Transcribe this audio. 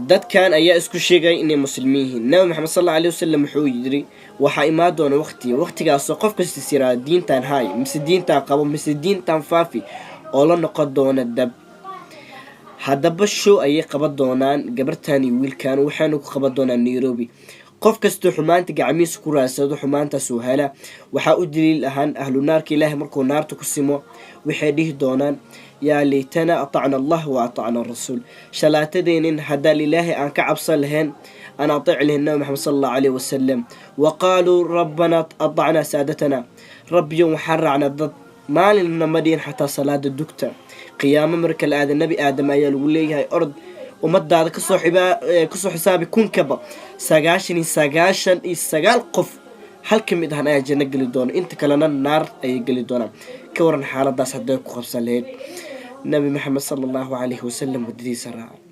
dad kan ayaa isku sheegay inay muslimiin nabi maxamed sallallahu alayhi wasallam wuxuu yiri waxa imaadona waqtigaas qof kasta siraa diintan hay mise diinta qabo mise diintan faafi oo la noqon doona dab hadaba show ay qaban doonaan gabartani wiilkan waxaanu ku qaban doonaa Nairobi qof kasto xumaanta gacmiis ku raasado xumaanta soo hela waxa u daliil ahaan ahlu naarka ilaahay markuu naarta ku simo waxay dhihi doonaan يا ليتنا أطعنا الله وأطعنا الرسول شلاتدين هذا لله أن كعب صلهن أنا أطيع له النبي محمد صلى الله عليه وسلم وقالوا ربنا أطعنا سادتنا رب يوم حرعنا الضد ما لنا مدين حتى صلاة الدكتور قيام مركل آدم النبي آدم أيال ولي هاي أرض ومدى هذا كسو حسابي كون كبا ساقاشن ساقال قف هل كم إذا أنا جنة قلي دون أنت كلنا النار أي قلي دونا كورن حالة داس هدوك خبصة لين النبي محمد صلى الله عليه وسلم ودي سرع